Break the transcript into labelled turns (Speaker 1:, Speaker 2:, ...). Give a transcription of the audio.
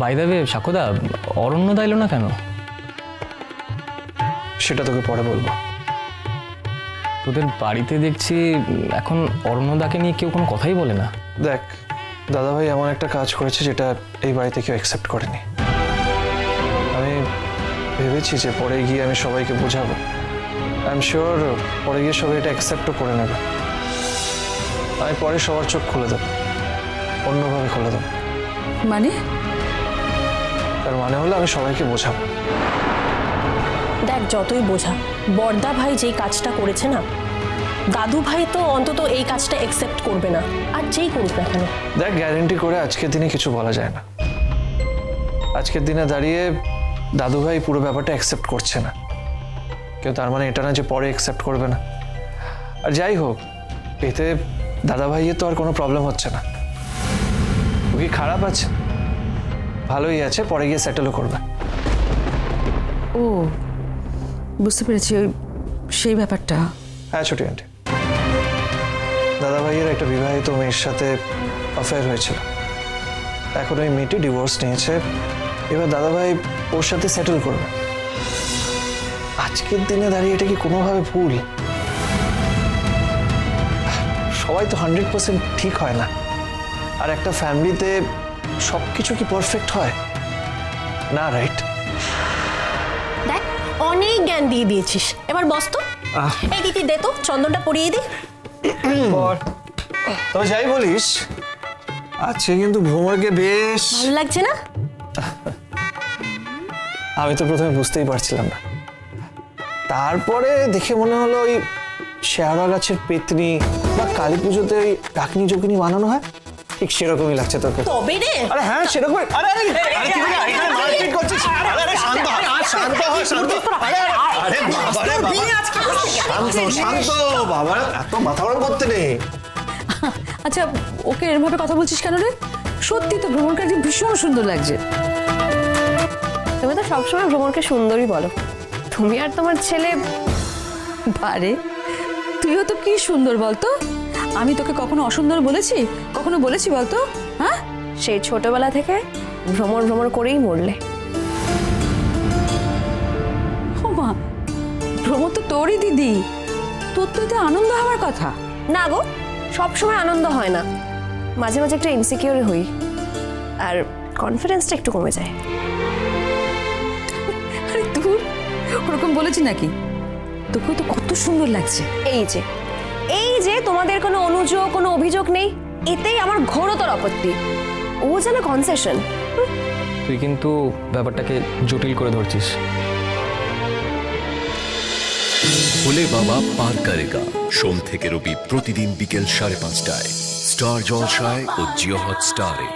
Speaker 1: By the way সাক্ষ্যদা, অরণ্যদা এলো না কেন?
Speaker 2: সেটা তোকে পরে বলবো।
Speaker 1: তোদের বাড়িতে দেখছি এখন অরণ্যদাকে নিয়ে কেউ কোনো কথাই বলে না।
Speaker 2: দেখ, দাদাভাই এমন একটা কাজ করেছে যেটা এই বাড়িতে কেউ অ্যাকসেপ্ট করেনি। আমি ভেবেছি যে পরে গিয়ে আমি সবাইকে বোঝাবো। আই এম শিওর পরে গিয়ে সবাই এটা অ্যাকসেপ্টও করে নেবে। আমি পরে সবার চোখ খুলে দেবো, অন্যভাবে খুলে দেবো।
Speaker 3: মানে?
Speaker 2: তার মানে হলো আমি সবাইকে বোঝাবো।
Speaker 4: দেখ, যতই বোঝা, বড়দা ভাই যেই কাজটা করেছে না, দাদু ভাই তো অন্তত এই কাজটা অ্যাকসেপ্ট করবে না, আর যেই করুক না কেন।
Speaker 2: দেখ, গ্যারেন্টি করে আজকের দিনে কিছু বলা যায় না। আজকের দিনে দাঁড়িয়ে দাদুভাই পুরো ব্যাপারটা অ্যাকসেপ্ট করছে না, কিন্তু তার মানে এটা না যে পরে অ্যাকসেপ্ট করবে না। আর যাই হোক, এতে দাদাভাইয়ের তো আর কোনো প্রবলেম হচ্ছে না। ও কি খারাপ আছে? ভালোই আছে, পরে গিয়ে সেটেলও করবে।
Speaker 3: ও, বুঝতে পেরেছি, ওই সেই ব্যাপারটা।
Speaker 2: হ্যাঁ ছোটি আন্টি, দাদাভাইয়ের একটা বিবাহিত মেয়ের সাথে অ্যাফেয়ার হয়েছিল। এখন ওই মেয়েটি ডিভোর্স নিয়েছে। এবার দাদাভাই ওর সাথে সেটেল করবে। আজকের দিনে দাঁড়িয়ে এটা কি কোনোভাবে ভুল? সবাই তো 100% ঠিক হয় না, আর একটা ফ্যামিলিতে সব কিছু কি পারফেক্ট হয় না, রাইট?
Speaker 4: দেখ, অনেক জ্ঞান দিয়ে দিয়েছিস, এবার বস তো। এই দিদি দে তো, চন্দনটা পরিয়ে দি।
Speaker 2: তবে যাই বলিস, আজকে কিন্তু ভ্রমণকে বেশ
Speaker 4: ভালো লাগছে না?
Speaker 2: আমি তো প্রথমে বুঝতেই পারছিলাম না, তারপরে দেখে মনে হলো ওই শেয়ারা গাছের পেতনি বা কালী পুজোতে ওই ডাকনি যোগিনী বানানো হয়, ঠিক সেরকমই লাগছে তোকে।
Speaker 4: তবে রে,
Speaker 2: আরে হ্যাঁ, সেরকমই। আরে আরে আরে কি হলো? এখানে মারপিট করছিস? আরে আরে শান্ত হ, শান্ত হ, শান্ত। আরে আরে বাবা রে বাবা, শান্ত বাবা, এত মাথা গরম করতে নেই।
Speaker 3: আচ্ছা, ওকে এরভাবে কথা বলছিস কেন রে? সত্যি তো ভ্রমণকারী ভীষণ সুন্দর লাগছে।
Speaker 5: তুমি তো সবসময় ভ্রমণকে সুন্দরী বলো। তুমি আর তোমার ছেলে।
Speaker 3: বারে, তুইও তো কি সুন্দর বলতো। আমি তোকে কখনো অসুন্দর বলেছি? কখনো বলেছি বলতো? হ্যাঁ,
Speaker 5: সেই ছোটবেলা থেকে ভ্রমণ ভ্রমণ করেই মরলে।
Speaker 3: ও মা, ভ্রমণ তো তোরই দিদি, তোর তো এতে আনন্দ হওয়ার কথা।
Speaker 5: না গো, সবসময় আনন্দ হয় না, মাঝে মাঝে একটা ইনসিকিউর হই, আর কনফিডেন্সটা একটু কমে যায়।
Speaker 3: আরে তুই ওরকম বলেছি নাকি? তোকেও তো কত সুন্দর লাগছে।
Speaker 5: এই যে তোমাদের কোনো অনুযোগ, কোনো অভিযোগ নেই, এতেই আমার ঘোরতর আপত্তি। ও যেন কনসেশন।
Speaker 1: তুই কিন্তু ব্যাপারটাকে জটিল করে ধরছিস।
Speaker 6: ভোলে বাবা পার করেগা, সোম থেকে রবি প্রতিদিন বিকেল 5:30টায় স্টার জলসায় ও জিও হটস্টারে।